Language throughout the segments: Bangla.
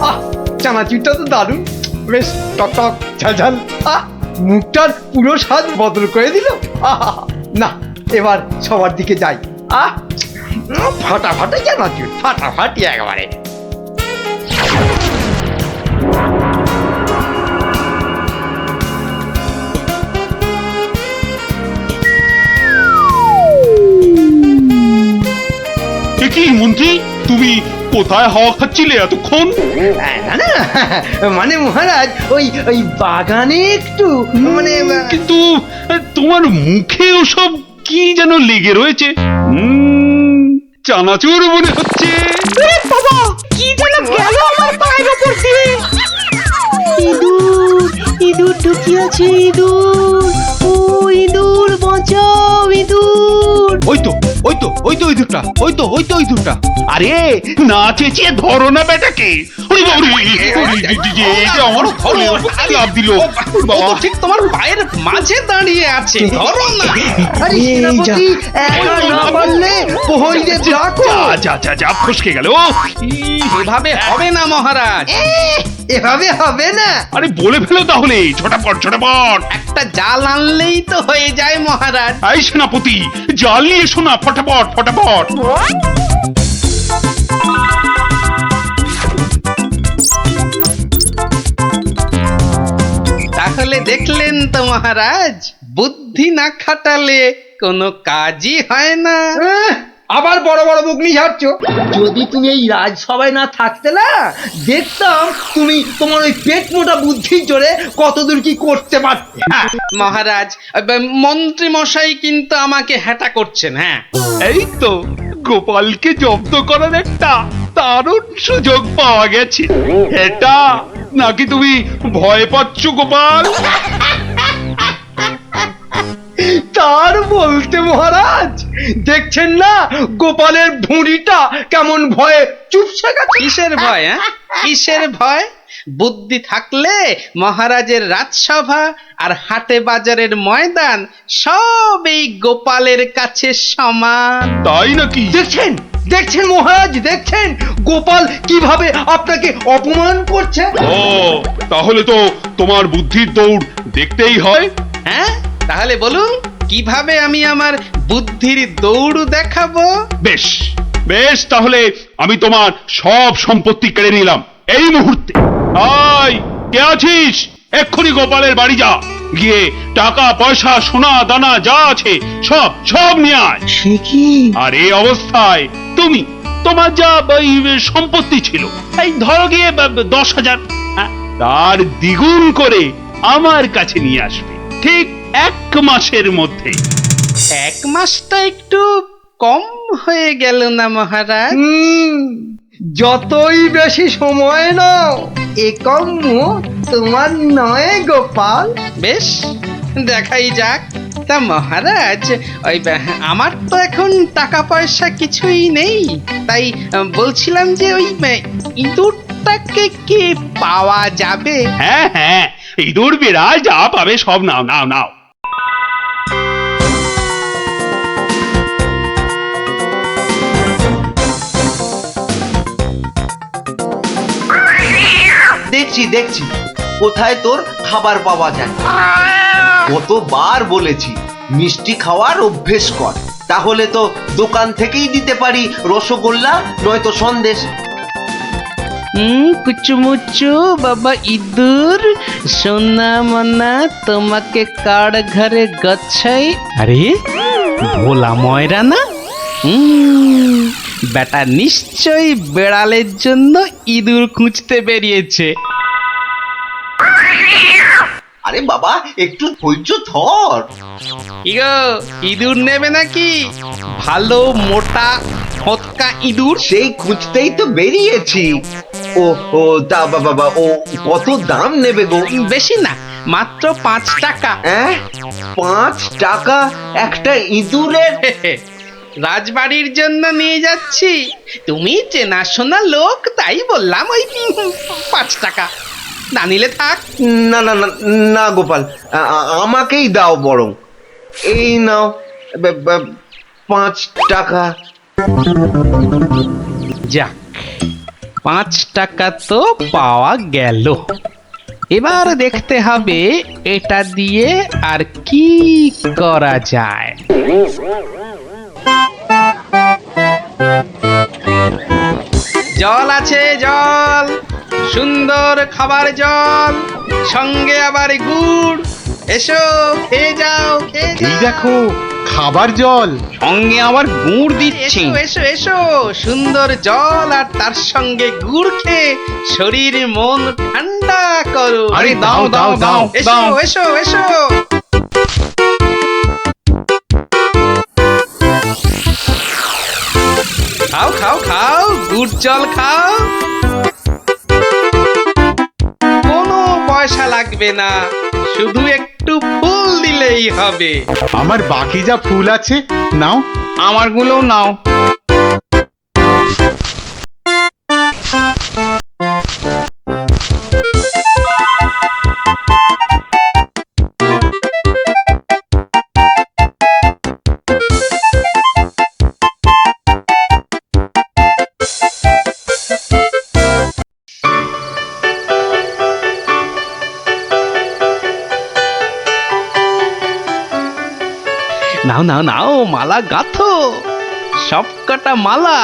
আহ, চানাচুরটা তো দারুণ, বেশ টক টক ঝাল ঝাল। মুখটার পুরো স্বাদ বদল করে দিল। না, এবার সবার দিকে যাই। ফাটাফাটি চানাচুর, ফাটাফাটি একেবারে। কি মন্ত্রী, তুমি কোথায় হাওয়া খাচ্ছিলে এতক্ষণ? না না, মানে মহারাজ ওই ওই বাগানে একটু মানে কিন্তু তোমার মুখে ওসব কি যেন লেগে রয়েছে। চানাচুর মনে হচ্ছে। বাবা, কি যেন গেল আমার পায়ের উপর দিয়ে। ইঁদুর, ইঁদুর ঢুকিয়াছে, ইঁদুর। ও ইঁদুর, বাঁচাও ইঁদুর। ওই তো ইঁদুরটা, ওই তো ইঁদুরটা। আরে না চেঁচিয়ে ধরো না বেটাকে। আমার লাভ দিল। ঠিক তোমার পায়ের মাঝে দাঁড়িয়ে আছে, ধরো না। আরে সেনাপতি, একা না পারলে প্রহরীদের ডাকো। যা ফসকে গেল। এভাবে হবে না মহারাজ। এভাবে হবে না। আরে বলে ফেলো তাহলে, ছোটাপট। একটা জাল আনলেই তো হয়ে যায় মহারাজ। এই সেনাপতি, জাল নিয়ে এসো না, ফটাফট। তাহলে দেখলেন তো মহারাজ, বুদ্ধি না খাটালে কোনো কাজই হয় না। আবার বড় বড় বকনি ঝাড়ছো। যদি তুমি এই রাজসভায় না থাকতে না, দেখতাম তুমি তোমার ওই পেট মোটা বুদ্ধির জোরে কতদূর কি করতে পারতে। মহারাজ, মন্ত্রী মশাই কিন্তু আমাকে হ্যাটা করছেন। হ্যাঁ, এই তো গোপালকে জব্দ করার একটা দারুণ সুযোগ পাওয়া গেছে। এটা নাকি তুমি ভয় পাচ্ছ গোপাল? তার বলতে মহারাজ, দেখছেন না গোপালের ভুঁড়িটা কেমন ভয়ে চুপসে গেছে। কিসের ভয়? কিসের ভয়? বুদ্ধি থাকলে মহারাজের রাজসভা আর হাটে বাজারের ময়দান সব এই গোপালের কাছে সমান। তাই নাকি? দেখছেন মহারাজ, দেখছেন গোপাল কিভাবে আপনাকে অপমান করছে। ও, তাহলে তো তোমার বুদ্ধির দৌড় দেখতেই হয়। হ্যাঁ, তাহলে বলুন কিভাবে আমি আমার বুদ্ধির দৌড় দেখাবো? বেশ, তাহলে আমি তোমার সব সম্পত্তি কেড়ে নিলাম এই মুহূর্তে। আয়, কে আছিস? এক্ষুনি গোপালের বাড়ি যা, গিয়ে টাকা পয়সা সোনা দানা যা আছে সব নিয়ে আয়। সে কি? আর এই অবস্থায় তোমার যা সম্পত্তি ছিল, এই ধরো গিয়ে 10,000, তার দ্বিগুণ করে আমার কাছে নিয়ে আসবে, ঠিক 1 মাসের মধ্যে। 1 মাসটা একটু কম হয়ে গেল না মহারাজ? যতই বেশি সময় নাও, এ কম্য তোমার নয় গোপাল। বেশ, দেখাই যাক। তা মহারাজ, ওই আমার তো এখন টাকা পয়সা কিছুই নেই, তাই বলছিলাম যে ওই ইঁদুরটাকে কি পাওয়া যাবে? হ্যাঁ, ইঁদুর বিড়াল যা পাবে সব নাও। দেখছি কোথায় তোর খাবার পাওয়া যায়। কতবার বলেছি মিষ্টি খাওয়ার অভ্যেস কর, তাহলে তো দোকান থেকেই দিতে পারি রসগোল্লা নয়তো সন্দেশ। কুচুমুচু বাবা ইঁদুর, সোনা মনা তোমাকে কার ঘরে গচ্ছাই। আরে ভোলা ময়রা না? বেটা নিশ্চয়ই বেড়ালের জন্য ইঁদুর খুঁজতে বেরিয়েছে। আরে বাবা, একটু ধৈর্য ধর। ইগো, ইঁদুর নেবে নাকি? ভালো মোটা ফটকা ইঁদুর। সেই খুঁজতেই তো বেরিয়েছি। ও তা বাবা, ও কত দাম নেবে গো? বেশি না, মাত্র 5 টাকা। 5 টাকা একটা ইঁদুরের? রাজবাড়ির জন্য নিয়ে যাচ্ছি, তুমি চেনাশোনা লোক তাই বললাম ওই 5 টাকা। না নিলে থাক। না গোপাল, আমাকেই দাও বরং। এই নাও 5 টাকা। যাক, 5 টাকা তো পাওয়া গেল। এবার দেখতে হবে এটা দিয়ে আর কি করা যায়। জল আছে, জল, সুন্দর খাবার জল, সঙ্গে আবার গুড়। এসো, খেয়ে যাও, খেয়ে যাও। এই দেখো খাবার জল। সঙ্গে আবার গুড় দিচ্ছি। এসো এসো এসো, সুন্দর জল আর তার সঙ্গে গুড় খেয়ে শরীর মন ঠান্ডা করো। আরে দাও দাও দাও এসো দাও। এসো এসো। খাও খাও খাও, গুড় জল খাও। কোনো পয়সা লাগবে না, শুধু একটু ফুল দিলেই হবে। আমার বাকি যা ফুল আছে নাও। আমারগুলো নাও। নাও নাও নাও, মালা গাঁথো। সব কটা মালা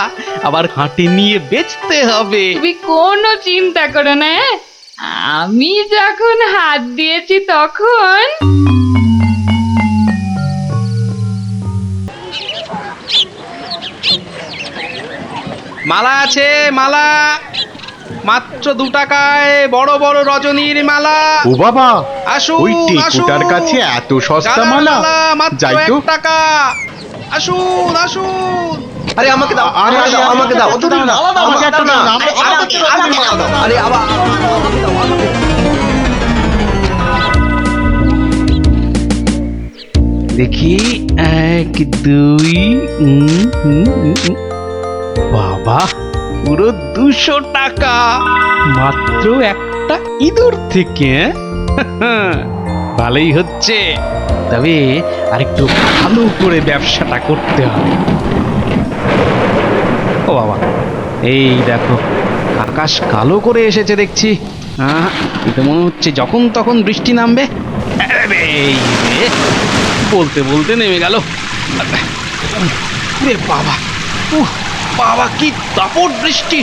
আবার হাটে নিয়ে বেচতে হবে। তুমি কোনো চিন্তা করো না, হ্যাঁ? আমি যখন হাত দিয়েছি তখন মালা আছে, মালা মাত্র 2 টাকায় বড় বড় রজনীর মালা। ও বাবা, আসুন ওই টেকুটার আসুন। কাছে এত সস্তা গাঁদার মালা। মাত্র যাই তো। 1 টাকা। আসুন আসুন। আরে আমাকে দাও, আরে, আমাকে দাও, আরে, আমাকে দাও। অত দাও না, আমাকে একটা দাও না, আরে আবার আমাকে দাও, আমাকে। দেখি 1 2 বাবা, পুরো 200 টাকা মাত্র একটা ইঁদুর থেকে। ভালোই হচ্ছে, তবে আরেকটু ভালো করে ব্যবসাটা করতে হবে। ও বাবা, এই দেখো আকাশ কালো করে এসেছে দেখছি। এটা মনে হচ্ছে যখন তখন বৃষ্টি নামবে। এই রে, বলতে বলতে নেমে গেল। রে বাবা, বাবা কি দাপট বৃষ্টি!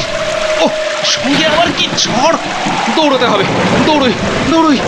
ও, সঙ্গে আবার কি ঝড়! দৌড়তে হবে, দৌড়ই দৌড়ই।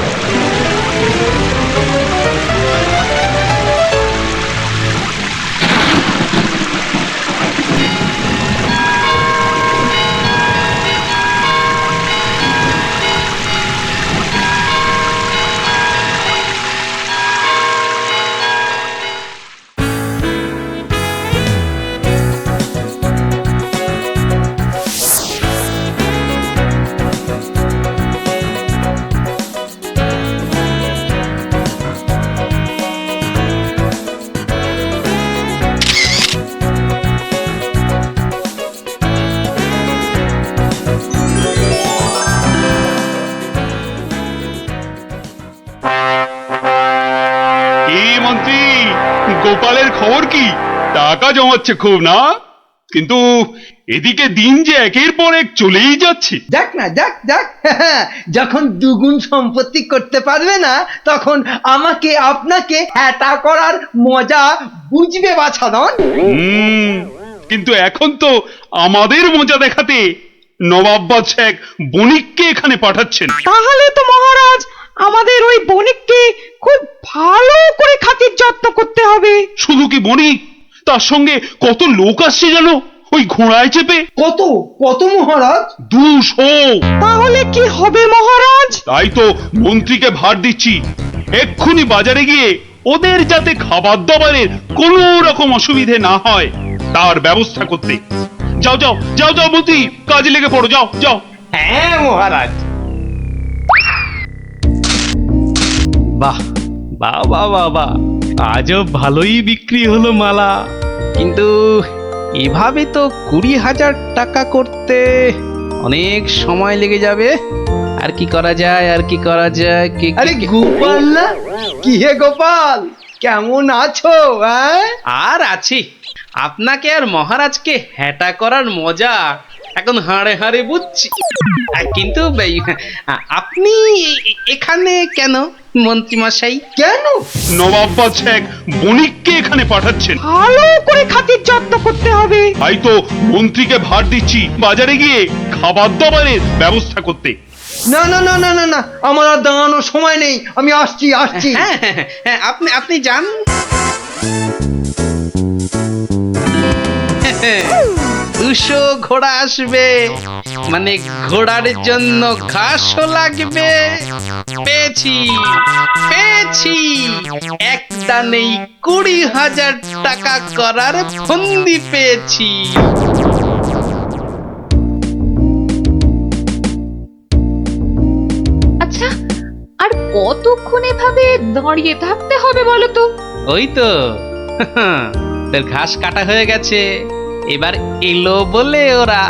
কি মন্ত্রী, গোপালের খবর কি? টাকা জমাচ্ছে খুব না? কিন্তু এদিকে দিন যে একের পর এক চলেই যাচ্ছে। যাক না, যাক যাক। যখন দুগুণ সম্পত্তি করতে পারবে না, তখন আমাকে আপনাকে হ্যাটা করার মজা বুঝবে বাছাধন। কিন্তু এখন তো আমাদের মজা দেখাতে নবাব বাদশাহ এক বণিককে এখানে পাঠাচ্ছেন। তাহলে তো মহারাজ আমাদের ওই বণিককে খুব ভালো করে খাতির যত্ন করতে হবে। শুধু কি বণিক, তার সঙ্গে কত লোক আসছে জানো, ওই ঘোড়ায় চেপে। কত কত মহারাজ? 200। তাহলে কি হবে মহারাজ? তাই তো মন্ত্রীকে ভার দিচ্ছি, এক্ষুনি বাজারে গিয়ে ওদের যাতে খাবার দাবারের কোনো রকম অসুবিধে না হয় তার ব্যবস্থা করতে। যাও যাও যাও যাও মন্ত্রী, কাজে লেগে পড়ো, যাও যাও। হ্যাঁ মহারাজ। বাহ বাহ বাহ বাহ বাহ, আজও ভালোই বিক্রি হলো মালা। কিন্তু এভাবে তো 20,000 টাকা করতে অনেক সময় লেগে যাবে। আর কি করা যায়, আর কি করা যায়? আরে গোপাল না? কি হে গোপাল, কেমন আছো? হ্যাঁ, আর আছি, আপনাকে আর মহারাজকে হ্যাটা করার মজা এখন হাড়ে হাড়ে বুঝছি। কিন্তু আপনি এখানে কেন মন্ত্রীমশাই? কেন? নবাব শেখ বণিককে এখানে পাঠাচ্ছেন। ভালো করে খাতির যত্ন করতে হবে। তাই তো মন্ত্রীকে ভার দিচ্ছি বাজারে গিয়ে খাবার দাবারের ব্যবস্থা করতে। না না না না না না, আমার আর দাঁড়ানোর সময় নেই, আমি আসছি আসছি। হ্যাঁ হ্যাঁ হ্যাঁ, আপনি যান। 200 ঘোড়া আসবে, মানে ঘোড়ার জন্য ঘাসও লাগবে। পেয়েছি পেয়েছি, এক দানেই 20,000 টাকা করার ফন্দি পেয়েছি। আচ্ছা, আর কতক্ষণ এভাবে দাঁড়িয়ে থাকতে হবে বলো তো? ওই তো তোর ঘাস কাটা হয়ে গেছে, এবার এলো বলে ওরা।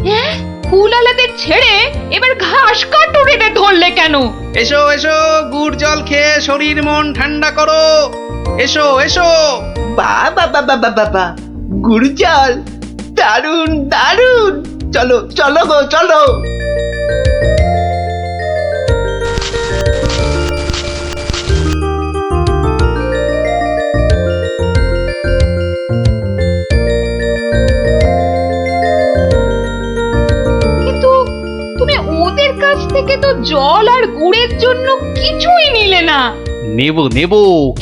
হ্যাঁ, কুলালাদের ছেড়ে এবার ঘাস কাটুরিতে ধরলে কেন? এসো এসো, গুড় জল খেয়ে শরীর মন ঠান্ডা করো। এসো এসো। বাবা বাবা বাবা, গুড় জল, দারুন দারুন, চলো চলো গো চলো। কিন্তু তুমি ওদের কাছ থেকে তো জল আর গুড়ের জন্য কিছুই নিলে না। নেব নেব,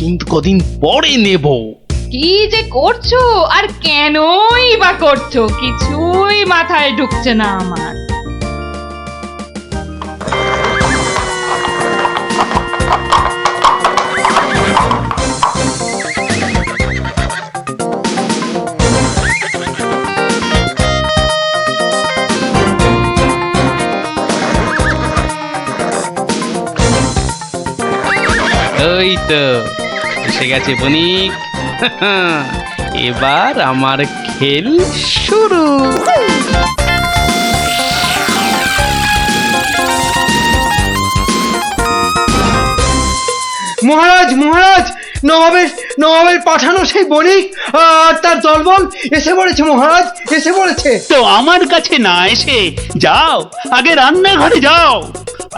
কিন্তু কদিন পরে নেব। কি যে করছো আর কেনই বা করছো, কিছুই মাথায় ঢুকছে না আমার। ওই তো এসে গেছে বণিক। এবার আমার খেল শুরু। মহারাজ মহারাজ, নবাবের নবাবের পাঠানো সেই বণিক আর তার দলবল এসে পড়েছে মহারাজ, এসে পড়েছে। তো আমার কাছে না এসে যাও, আগে রান্নাঘরে যাও।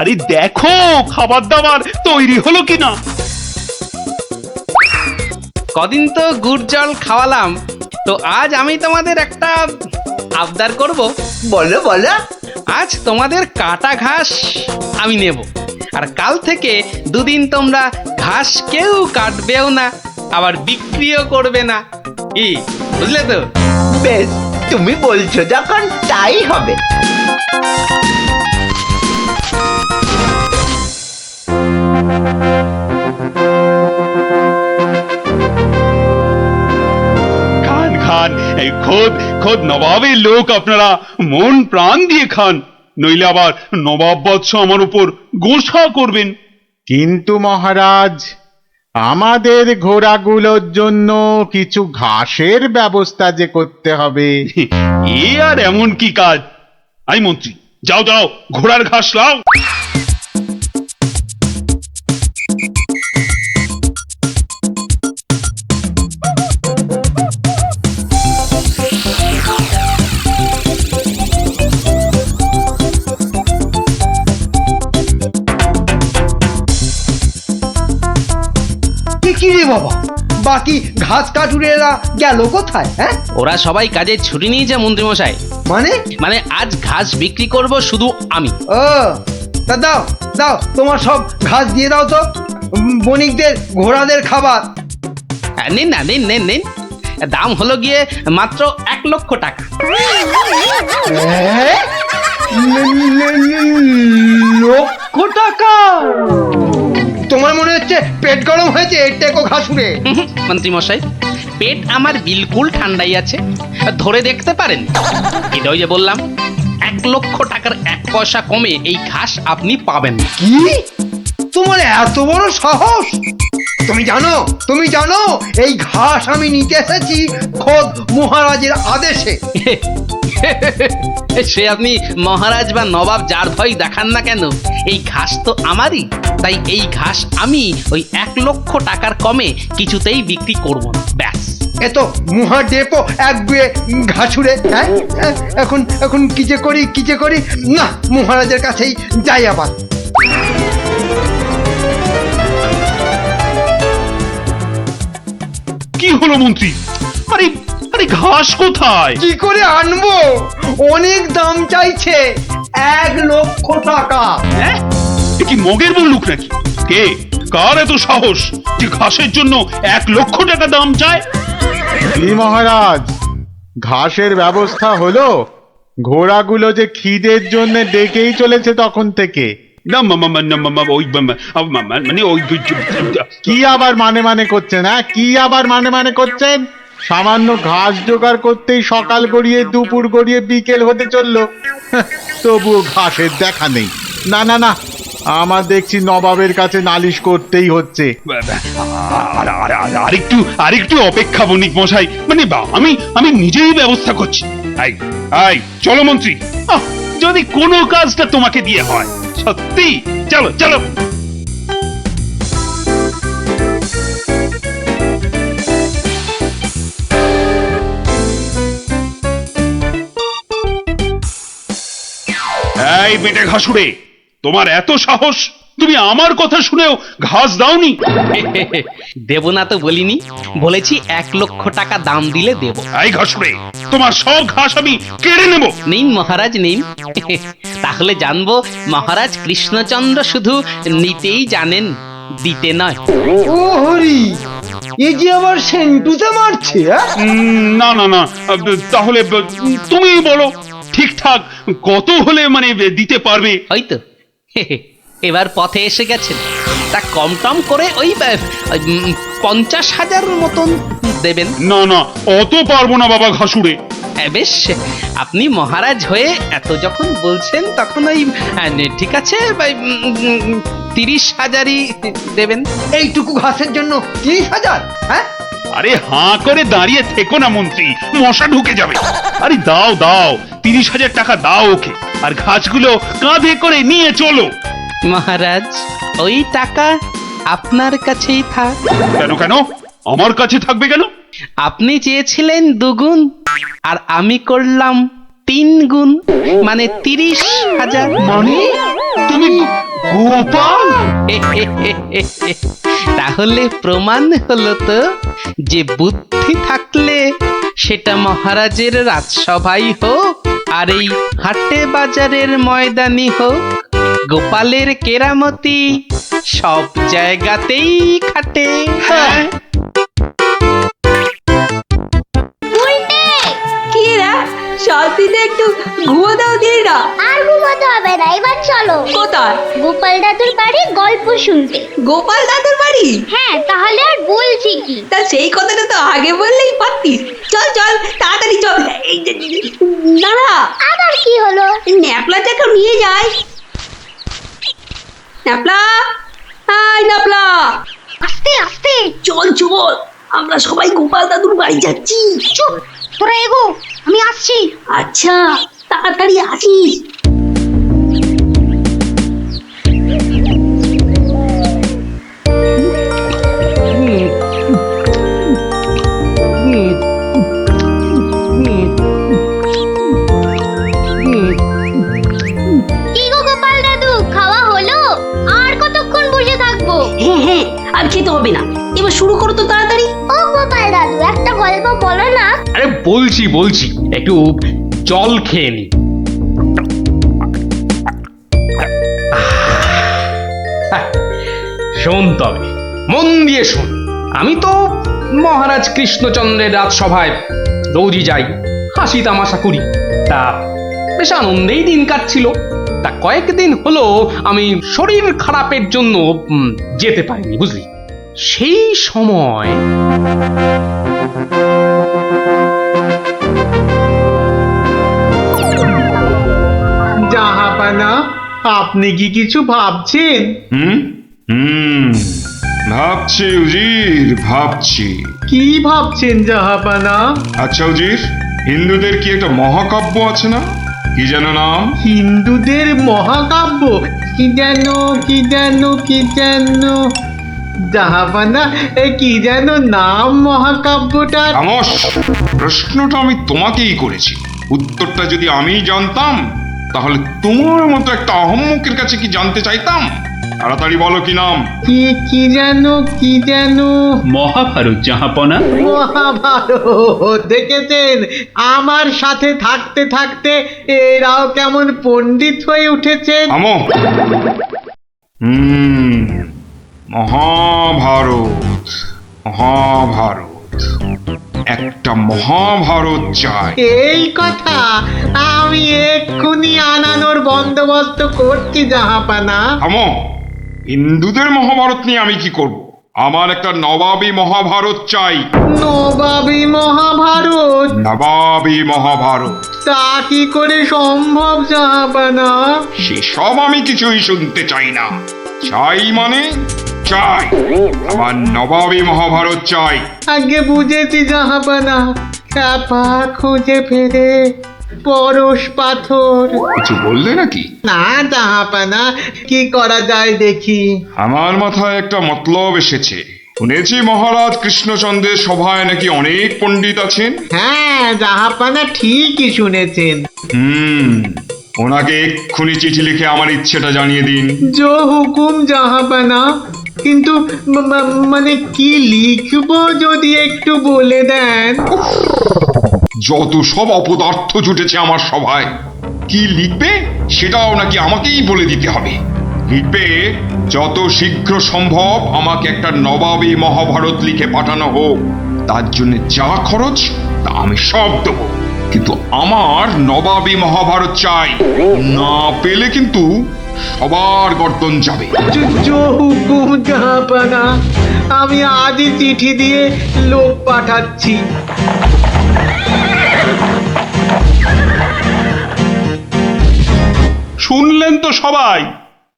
আরে দেখো খাবার দাবার তৈরি হলো কিনা। কদিন তো গুড় জল খাওয়ালাম, তো আজ আমি তোমাদের একটা আবদার করব। বলো বলো। আজ তোমাদের কাটা ঘাস আমি নেব, আর কাল থেকে 2 দিন তোমরা ঘাস কেউ কাটবেও না, আবার বিক্রিও করবে না। কি বুঝলে তো? বেশ, তুমি বলছো যখন তাই হবে। খান খান, এই খোদ খোদ নবাবের লোক, আপনারা মন প্রাণ দিয়ে খান, নইলে আবার নবাব বৎস আমার উপর গোসা করবেন। কিন্তু মহারাজ, আমাদের ঘোড়াগুলোর জন্য কিছু ঘাসের ব্যবস্থা যে করতে হবে। এ আর এমন কি কাজ? আই মন্ত্রী, যাও যাও, ঘোড়ার ঘাস লাও। কি রে বাবা, বাকি ঘাস কাটুরেরা গেল কোথায়? হ্যাঁ, ওরা সবাই কাজে ছুটি নিয়েছে মন্ত্রীমশাই। মানে? মানে আজ ঘাস বিক্রি করব শুধু আমি। ও, তা দাও দাও, তোমার সব ঘাস দিয়ে দাও তো, বণিকদের ঘোড়াদের খাবার। নিন না, নিন নিন নিন, দাম হলো গিয়ে মাত্র 1 লক্ষ টাকা। লক্ষ টাকা? তোমার মনে হচ্ছে পেট গরম হয়েছে টেকো ঘাসুরে। মন্ত্রীমশাই, পেট আমার বিলকুল ঠান্ডাই আছে, ধরে দেখতে পারেন। এটা ওই যে বললাম, 1 লক্ষ টাকার 1 পয়সা কমে এই ঘাস আপনি পাবেন না। কি? তোমার এত বড় সাহস? তুমি জানো এই ঘাস আমি নিতে এসেছি খোদ মহারাজের আদেশে। সে আপনি মহারাজ বা নবাব যার ভয় দেখান না কেন, এই ঘাস তো আমারই। তাই এই ঘাস আমি ওই 1,00,000 টাকার কমে কিছুতেই বিক্রি করব না, ব্যাস। এ তো মুহা ডেপো এক গুয়ে ঘাসুরে। হ্যাঁ, এখন কি যে করি না, মহারাজের কাছেই যাই আবার। কি হলো মন্ত্রী? আরে আরে ঘাস কোথায়? কি করে আনবো? অনেক দাম চাইছে, 1,00,000 টাকা। হ্যাঁ? এ কি মগের বললুক নাকি? কে কার এত সাহস যে ঘাসের জন্য 1,00,000 টাকা দাম চায়? কি মহারাজ, ঘাসের ব্যবস্থা হলো? ঘোড়াগুলো যে খিদের জন্য ডেকেই চলেছে তখন থেকে। না মানে ওই কি আবার মানে করছেন? হ্যাঁ, কি আবার মানে করছেন? সামান্য ঘাস জোগাড় করতেই সকাল গড়িয়ে দুপুর গড়িয়ে বিকেল হতে চললো, তবুও ঘাসের দেখা নেই। না না না, আমার দেখছি নবাবের কাছে নালিশ করতেই হচ্ছে। আরেকটু অপেক্ষা বণিক মশাই, মানে আমি নিজেই ব্যবস্থা করছি। আই চলো মন্ত্রী, যদি কোনো কাজটা তোমাকে দিয়ে হয়, সত্যি চলো চলো। এই বেটে ঘাসুড়ে, তোমার এত সাহস, তুমি আমার কথা শুনেও ঘাস দাওনি? দেব না তো বলিনি, বলেছি 1,00,000 টাকা দাম দিলে দেব। এই ঘাসুড়ে, তোমার সব ঘাস আমি কেড়ে নেব। নিন মহারাজ নিন। তাহলে জানবো মহারাজ কৃষ্ণচন্দ্র শুধু নিতেই জানেন, দিতে নয়। ও হরি, এ যে আবার সেন্টুতে মারছে। না না না, তাহলে তুমি বলো ঠিকঠাক কত হলে মানে দিতে পারবে? হয়তো এবার পথে এসে গেছেন, তা কম টম করে ওই 50,000 মতন দেবেন। না না, অত পারবো না বাবা ঘাসুড়ে। বেশ, আপনি মহারাজ হয়ে এত যখন বলছেন তখন ওই ঠিক আছে 30,000ই দেবেন। এইটুকু ঘাসের জন্য 30,000? হ্যাঁ, আরে হাঁ করে দাঁড়িয়ে থেকো না মন্ত্রী, মশা ঢুকে যাবে। আরে দাও দাও, 30,000 টাকা দাও ওকে, আর ঘাসগুলো কাঁধে করে নিয়ে চলো। মহারাজ, ওই টাকা আপনার কাছেই থাক। কেন কেন আমার কাছে থাকবে কেন? আপনি চেয়েছিলেন 2 গুণ, আর আমি করলাম 3 গুণ, মানে 30,000। মানে তুমি গোপাল? তাহলে প্রমাণ হলো তো যে বুদ্ধি থাকলে সেটা মহারাজের রাজসভাই হোক আর এই হাটে বাজারের ময়দানি হোক, গোপালের কেরামতি সব জায়গাতেই খাটে। হ্যাঁ, কি রে, শান্তিতে একটু ঘুমো দাও দিই না। আর ঘুমাতে হবে না, এবার চলো। কোথায়? গোপাল দাদুর বাড়ি গল্প শুনতে। গোপাল দাদুর বাড়ি? হ্যাঁ, তাহলে আর বলছি কি? তা সেই কথাটা তো আগে বললেই পারতিস। চল চল তাড়াতাড়ি চল। এই যে, দাঁড়া, আবার কি হলো? ন্যাপলাটাকে নিয়ে যাই। ন্যাপলা, হাই ন্যাপলা, আস্তে আস্তে চল চল, আমরা সবাই গোপাল দাদুর বাড়ি যাচ্ছি। চুপ, তোরা এগো, আমি আসছি। আচ্ছা, তাড়াতাড়ি আসিস। কি গো গোপাল দাদু, খাওয়া হলো? আর কতক্ষণ বসে থাকবো? হ্যাঁ হ্যাঁ, আর খেতে হবে না, এবার শুরু করো তো তাড়াতাড়ি। ও গোপাল দাদু, একটা গল্প বলো না। আরে বলছি একটু জল খেয়ে নি। শোন তবে, মন দিয়ে শোন। আমি তো মহারাজ কৃষ্ণচন্দ্রের রাজসভায় রোজই যাই, হাসি তামাশা করি, তা বেশ আনন্দেই দিন কাটছিল। তা কয়েকদিন হলো আমি শরীর খারাপের জন্য যেতে পারিনি, বুঝলি। সেই সময় জাহাপানা, আপনি কি কিছু ভাবছেন? হুম হুম ভাবছি উজির, ভাবছি। কি ভাবছেন জাহাপানা? আচ্ছা উজির, হিন্দুদের কি একটা মহাকাব্য আছে না? কি যেন নাম? হিন্দুদের মহাকাব্য? কি যেন কি যেন কি যেন জাহাপানা, কি যেন নাম মহাকাব্যটার? খামোশ! প্রশ্নটা আমি তোমাকেই করেছি। উত্তরটা যদি আমি জানতাম তাহলে তোমার মতো একটা আহম্মকের কাছে কি জানতে চাইতাম? তাড়াতাড়ি বলো কি নাম। কি কি যেন কি যেন মহাভারত জাহাপনা। মহাভারত! দেখেছেন, আমার সাথে থাকতে থাকতে এরাও কেমন পণ্ডিত হয়ে উঠেছেন। থামো। মহাভারত, মহাভারত, একটা মহাভারত চাই। এই কথা আমি এক্ষুনি আনানোর বন্দোবস্ত করছি জাহাপানা। থামো। হিন্দুদের মহাভারত নিয়ে আমি কি করব? আমার একটা নবাবী মহাভারত চাই। নবাবী মহাভারত? নবাবী মহাভারত। তা কি করে সম্ভব জাহাপানা? সেসব আমি কিছুই শুনতে চাই না। চাই মানে চাই, আমার নবাবী মহাভারত চাই। আগে বুঝেছি জাহাপানা, চাপা খুঁজে ফেরে পরশ পাথর। কিছু বললে নাকি? না জাহাপানা, কি করা যায় দেখি। আমার মাথায় একটা মতলব এসেছে। শুনেছি মহারাজ কৃষ্ণচন্দ্রের সভায় নাকি অনেক পণ্ডিত আছেন। হ্যাঁ জাহাপানা, ঠিকই শুনেছেন। ওনাকে এক্ষুনি চিঠি লিখে আমার ইচ্ছেটা জানিয়ে দিন। জো হুকুম জাহাপানা। কিন্তু মানে কি লিখবো যদি একটু বলে দেন। যত সব অপদার্থ জুটেছে আমার সভায়, কি লিখবে সেটাও নাকি আমাকেই বলে দিতে হবে। লিখবে, যত শীঘ্র সম্ভব আমাকে একটা নবাবী মহাভারত লিখে পাঠানো হোক। তার জন্য যা খরচ তা আমি সব দেবো, কিন্তু আমার নবাবী মহাভারত চাই। না পেলে কিন্তু সবার গর্দন যাবে। জো হুকুম জাহাপানা, আমি আজই চিঠি দিয়ে লোক পাঠাচ্ছি। শুনলেন তো সবাই,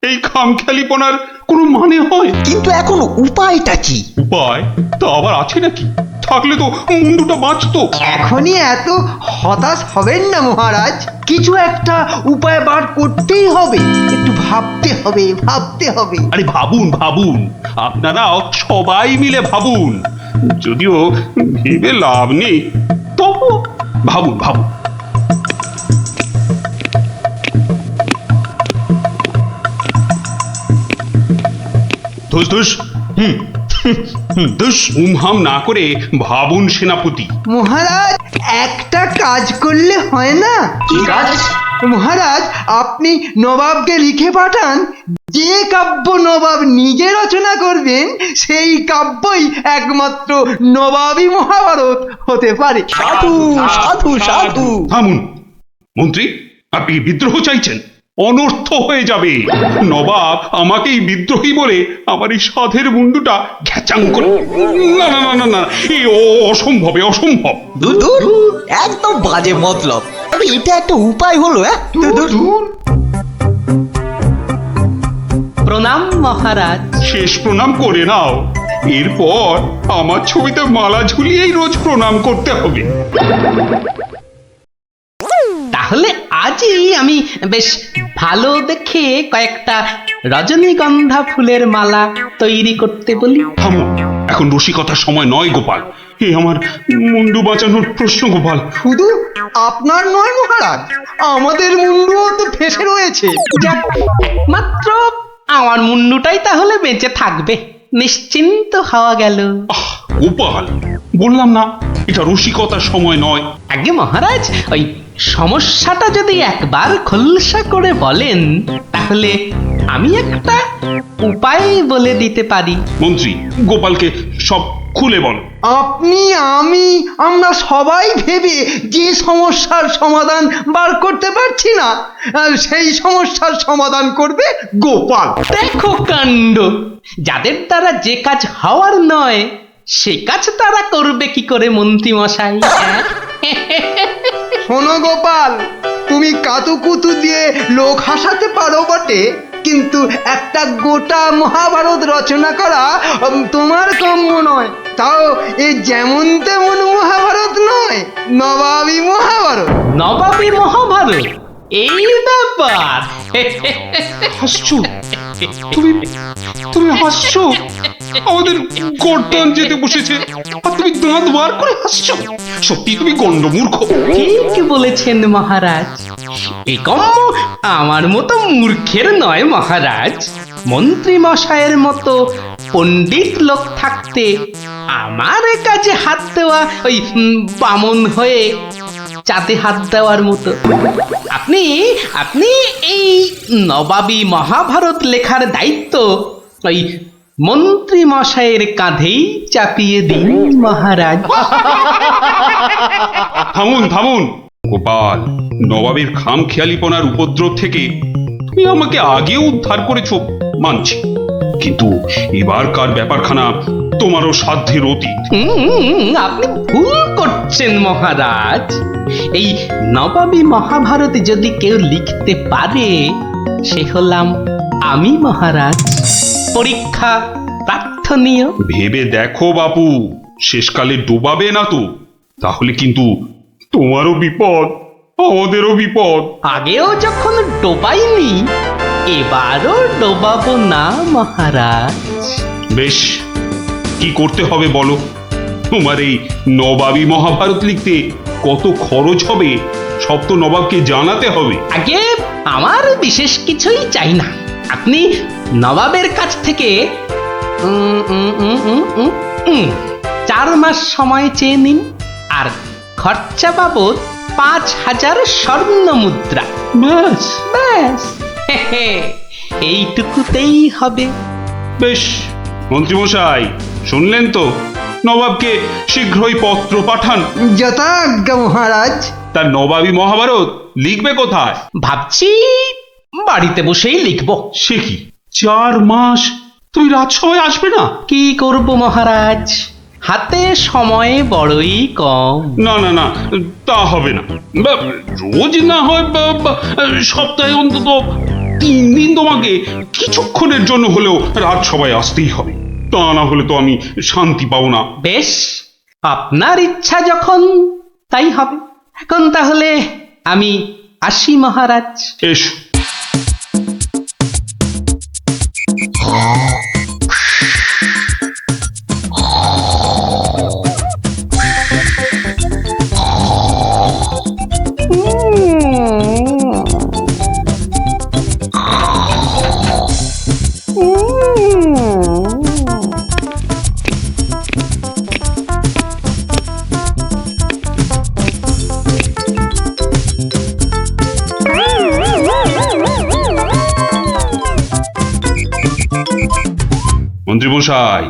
এই খামখেয়ালিপনার কোনো মানে হয়? কিন্তু এখন উপায়টা কি? উপায় তো আবার আছে নাকি? থাকলে তো মুন্ডুটা বাঁচতো। এখনই এত হতাশ হবেন না মহারাজ, কিছু একটা উপায় বার করতেই হবে। একটু ভাবতে হবে, ভাবতে হবে। আরে ভাবুন ভাবুন, আপনারাও সবাই মিলে ভাবুন। যদিও ভেবে লাভ নেই, তবু ভাবুন ভাবুন। ধুস ধুস, ধুস, উমহাম না করে ভাবুন সেনাপতি। মহারাজ, একটা কাজ করলে হয় না? কি কাজ? মহারাজ, আপনি নবাবকে লিখে পাঠান, যে কাব্য নবাব নিজে রচনা করবেন সেই কাব্যই একমাত্র নবাবী মহাভারত হতে পারে। সাধু সাধু সাধু। থামুন মন্ত্রী, আপনি বিদ্রোহ চাইছেন? অনর্থ হয়ে যাবে। নবাব আমাকেই বিদ্রোহী বলে আমার এই সাধের মুন্ডুটা ঘ্যাচাং করে। না না না না না, এই অসম্ভবে অসম্ভব। দূর, একদম বাজে মতলব। এটা একটা উপায় হলো? প্রণাম মহারাজ। শেষ প্রণাম করে নাও, এরপর আমার ছবিতে মালা ঝুলিয়েই রোজ প্রণাম করতে হবে। তাহলে আজই আমি বেশ ভালো দেখে কয়েকটা রজনীগন্ধা ফুলের মালা তৈরি করতে বলি। থামো, এখন রসিকতার সময় নয় গোপাল। এ আমার মুন্ডু বাঁচানোর প্রশ্ন গোপাল। শুধু আপনার নয় মহারাজ, আমাদের মুন্ডুও তো ফেসে রয়েছে। যাক, মাত্র আমার মুন্ডুটাই তাহলে বেঁচে থাকবে, নিশ্চিন্ত হওয়া গেল। গোপাল, বললাম না এটা রসিকতার সময় নয়। আগে মহারাজ, ওই সমস্যাটা যদি একবার খোলসা করে বলেন তাহলে আমি একটা উপায় বলে দিতে পারি। মন্ত্রী, গোপালকে সব খুলে বলো। আপনি, আমি, আমরা সবাই ভেবে যে সমস্যার সমাধান বার করতে পারছি না, সেই সমস্যার সমাধান করবে গোপাল। দেখো কাণ্ড, যাদের দ্বারা যে কাজ হওয়ার নয় সে কাজ তারা করবে কি করে মন্ত্রী মশাই? শোনো গোপাল, তুমি কাতুকুতু দিয়ে লোক হাসাতে পারো বটে, কিন্তু একটা গোটা মহাভারত রচনা করা তোমার কাম্য নয়। তাও এ যেমন তেমন মহাভারত নয়, নবাবী মহাভারত। নবাবী মহাভারত, এই ব্যাপার। হাসছো তুমি? তুমি হাসছো? আমাদের গর্দান যেতে বসেছে আর তুমি দাঁত বার করে হাসছো? সত্যি তুমি গন্ডমূর্খ। ঠিক বলেছেন মহারাজ। এ কম্ম আমার মতো মূর্খের নয় মহারাজ। মন্ত্রী মশাইয়ের মতো পণ্ডিত লোক থাকতে আমার কাজে হাত দেওয়া ওই বামন হয়ে চাঁদে হাত দেওয়ার মতো। আপনি আপনি এই নবাবী মহাভারত লেখার দায়িত্ব ওই মন্ত্রী মশাইয়ের কাঁধেই চাপিয়ে দিন মহারাজ। থামুন থামুন গোপাল, নবাবের খামখেয়ালিপনার উপদ্রব থেকে তুমি আমাকে আগেও উদ্ধার করেছো মানছি, কিন্তু এবারকার ব্যাপারখানা তোমারও সাধ্যের অতীত। আপনি ভুল করছেন মহারাজ। এই নবাবী মহাভারত যদি কেউ লিখতে পারে সে হলাম আমি মহারাজ। পরীক্ষা প্রার্থনীয়। ভেবে দেখো বাপু, শেষকালে ডোবাবে না তো? তাহলে কিন্তু তোমারও বিপদ, আমাদেরও বিপদ। আগেও যখন ডোবাইনি এবারও ডোবাবো না মহারাজ। বেশ, কি করতে হবে বলো? তোমার এই নবাবী মহাভারত লিখতে কত খরচ হবে সব তো নবাবকে জানাতে হবে। আগে আমার বিশেষ কিছুই চাই না। আপনি নবাবের কাছ থেকে 4 মাস সময় চেয়ে নিন, আর খরচা বাবদ 5000 স্বর্ণ মুদ্রা। ব্যাস ব্যাস, এইটুকুতেই হবে। বেশ, মন্ত্রীমশাই শুনলেন তো? নবাবকে শীঘ্রই পত্র পাঠান। যথাজ্ঞা মহারাজ। তার নবাবী মহাভারত লিখবে কোথায়? ভাবছি বাড়িতে বসেই লিখব। সে কি, 4 মাস তুই রাজসভায় আসবে না? কি করব মহারাজ, হাতে সময় বড়ই কম। না না না, তা হবে না। রোজ না হয় সপ্তাহে অন্তত 3 দিন তোমাকে কিছুক্ষণের জন্য হলেও রাজসভায় আসতেই হবে, তা না হলে তো আমি শান্তি পাবো না। বেশ, আপনার ইচ্ছা যখন তাই হবে। এখন তাহলে আমি আসি মহারাজ। এসো। মন্ত্রীমশাই,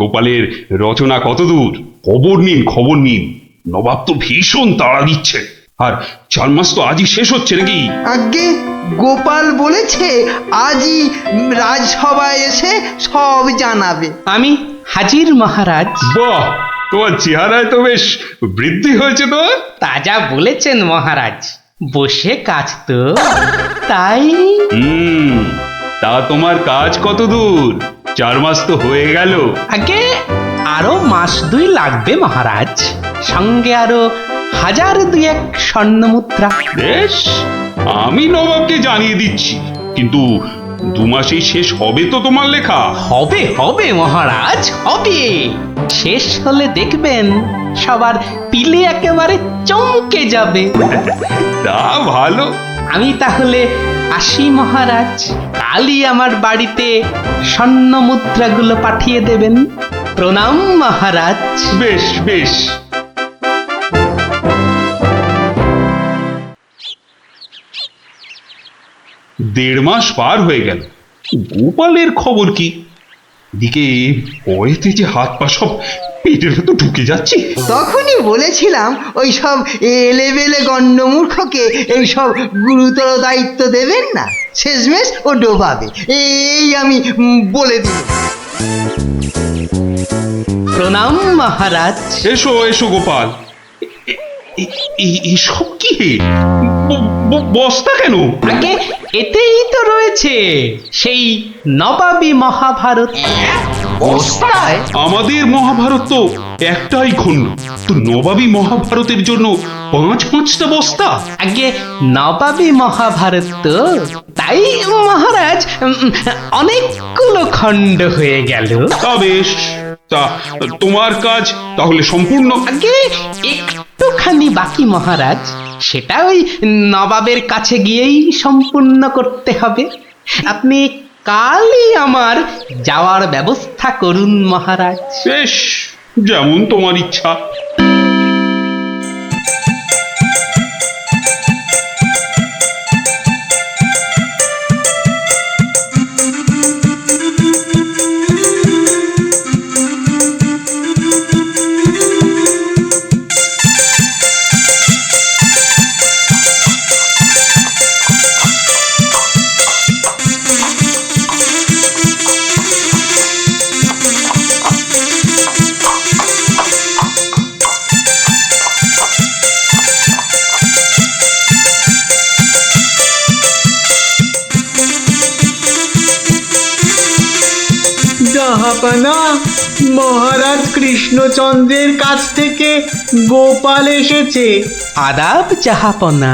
গোপালের রচনা কতদূর? খবর নিন, খবর নিন। নবাব তো ভীষণ তাড়া দিচ্ছে, আর 4 মাস তো আজই শেষ হচ্ছে নাকি? আগে গোপাল বলেছে আজই রাজসভায় এসে সব জানাবে। আমি হাজির মহারাজ। বাহ, তোমার চেহারায় তো বেশ বৃদ্ধি হয়েছে তো। তাজা বলেছেন মহারাজ, বসে কাজ তো তাই। তা তোমার কাজ কত দূর? 4 মাস তো হয়ে গেল। আগে আরো 1-2 মাস লাগবে মহারাজ, সঙ্গে আরো 1000-2 স্বর্ণ মুদ্রা। বেশ, আমি নবাবকে জানিয়ে দিচ্ছি, কিন্তু 2 মাসেই শেষ হবে তো তোমার লেখা? হবে হবে মহারাজ, হবে। শেষ হলে দেখবেন সবার পিলে একেবারে চমকে যাবে। তা ভালো। আমি তাহলে আসি মহারাজ। কালই আমার বাড়িতে স্বর্ণ মুদ্রাগুলো পাঠিয়ে দেবেন। প্রণাম মহারাজ। বেশ বেশ। দেড় মাস পার হয়ে গেল, গোপালের খবর কি? দিকে পয়েতে যে হাত পা সব পেটের ভেতর ঢুকে যাচ্ছে। তখনই বলেছিলাম ওই সব এলেবেলে গণ্ডমূর্খকে এইসব গুরুতর দায়িত্ব দেবেন না, শেষমেশ ও ডোবাবে, এই আমি বলে দিই। প্রণাম মহারাজ। এসো এসো গোপাল। এসব কি? বস্তা কেন? আগে এতেই তো রয়েছে সেই নবাবী মহাভারত। বস্তায়? আমাদের মহাভারত তো একটাই খণ্ড, তো নবাবী মহাভারতের জন্য পাঁচটা বস্তা? আগে নবাবী মহাভারত তো, তাই মহারাজ অনেকগুলো খণ্ড হয়ে গেল। তা বেশ, তা তোমার কাজ তাহলে সম্পূর্ণ। আগে একটুখানি বাকি মহারাজ, সেটা ওই নবাবের কাছে গিয়েই সম্পূর্ণ করতে হবে। আপনি কালই আমার যাওয়ার ব্যবস্থা করুন মহারাজ। বেশ, যেমন তোমার ইচ্ছা। জাহাপানা, মহারাজ কৃষ্ণচন্দ্রের কাছ থেকে গোপাল এসেছে। আদাব জাহাপনা।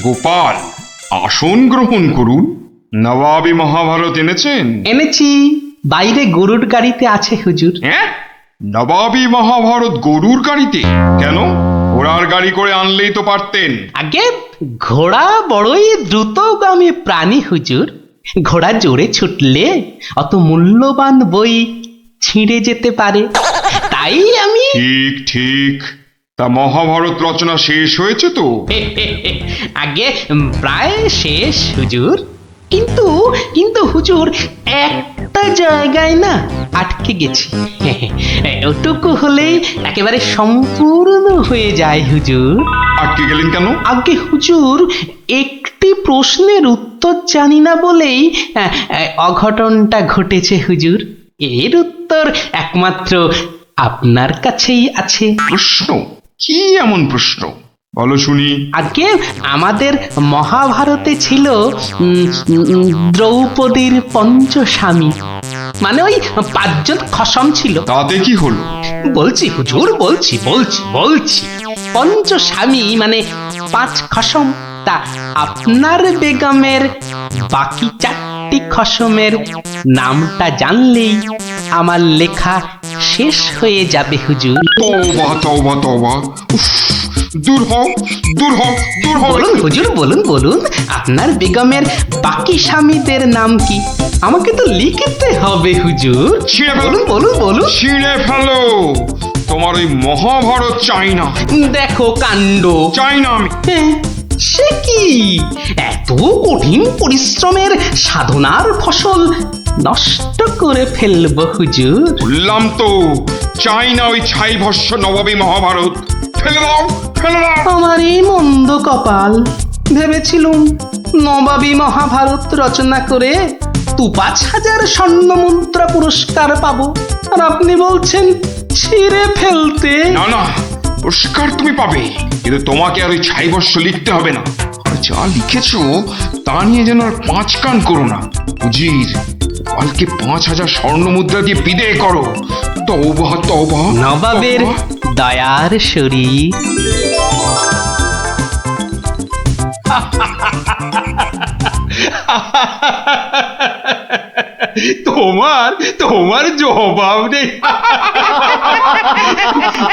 গোপাল, আসন গ্রহণ করুন। নবাবী মহাভারত এনেছেন? এনেছি, বাইরে গরুর গাড়িতে আছে হুজুর। হ্যাঁ, নবাবী মহাভারত গরুর গাড়িতে? কেন, ঘোড়ার গাড়ি করে আনলেই তো পারতেন। আগে ঘোড়া বড়ই দ্রুতগামী প্রাণী হুজুর, ঘোড়া জোরে ছুটলে অত মূল্যবান বই ছিঁড়ে যেতে পারে, তাই আমি ঠিক ঠিক। তা মহাভারত রচনা শেষ হয়েছে তো? আগে প্রায় শেষ হুজুর, কিন্তু কিন্তু হুজুর একটা জায়গায় না আটকে গেছি। ওটুকু হলেই একেবারে সম্পূর্ণ হয়ে যায় হুজুর। আটকে গেলেন কেন? আগে হুজুর, একটি প্রশ্নের উত্তর জানি না বলেই অঘটনটা ঘটেছে হুজুর। এর উত্তর একমাত্র আপনার কাছেই আছে। প্রশ্ন? কি এমন প্রশ্ন, বলো শুনি। আগে আমাদের মহাভারতে ছিল দ্রৌপদীর পঞ্চস্বামী, মানে ওই 5 জন খসম ছিল। তাতে কি হলো? বলছি হুজুর, বলছি বলছি বলছি পঞ্চস্বামী মানে 5 খসম। তা আপনার বেগমের বাকি 4টি খসমের নামটা জানলেই আমার লেখা শেষ হয়ে যাবে হুজুর। তওবা তওবা তওবা, উফ, দূর হও দূর হও দূর হও। বলুন হুজুর, বলুন বলুন, আপনার বেগমের বাকি স্বামীদের নাম কি? আমাকে তো লিখতে হবে হুজুর। ছিঁড়ে ফেলো। বলুন বলুন বলুন। ছিঁড়ে ফেলো, তোমার ওই মহাভারত চাই না। দেখো কাণ্ড। চাই না আমি। সে কি, এত কঠিন পরিশ্রমের সাধনার ফসল নষ্ট করে ফেলবো হুজুর? বললাম তো, চাই না ওই ছাই ভস্য নবাবী মহাভারত। ফেলে দাও, ফেলে দাও। আমার এই মন্দ কপাল, ভেবেছিলুম নবাবী মহাভারত রচনা করে 2-5 হাজার স্বর্ণ মুদ্রা পুরস্কার পাবো, আর আপনি বলছেন ছিঁড়ে ফেলতে। না না, পুরস্কার তুমি পাবে, কিন্তু তোমাকে আর ওই ছাই ভস্য লিখতে হবে না। আর যা লিখেছো তা নিয়ে যেন আর 5 কান করো না। উজির, গোপালকে 5,000 স্বর্ণ মুদ্রা দিয়ে বিদেয় করো। তওবা তওবা। নবাবের দয়ার শরীর। তোমার জবাব নেই।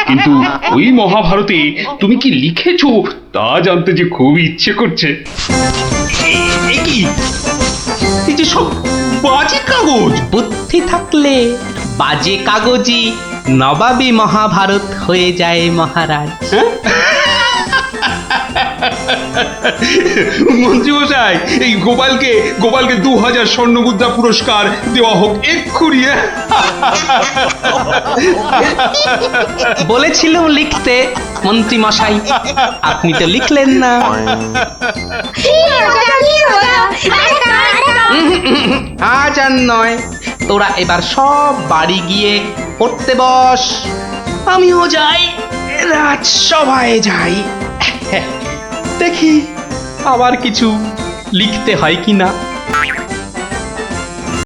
কিন্তু ওই মহাভারতে তুমি কি লিখেছো তা জানতে যে খুব ইচ্ছে করছে। এ কি, এই যে সব বাজে কাগজ। বুদ্ধি থাকলে বাজে কাগজই নবাবী মহাভারত হয়ে যায় মহারাজ। মন্ত্রী মশাই, এই গোপালকে 2000 স্বর্ণ মুদ্রা পুরস্কার দেওয়া হোক এক্ষুনি। বলেছিলাম লিখতে মন্ত্রী মশাই, আপনি তো লিখলেন না। আজ আর নয়, তোরা এবার সব বাড়ি গিয়ে পড়তে বস। আমিও যাই, রাজসভায় যাই। দেখি আবার কিছু লিখতে হয় কি না।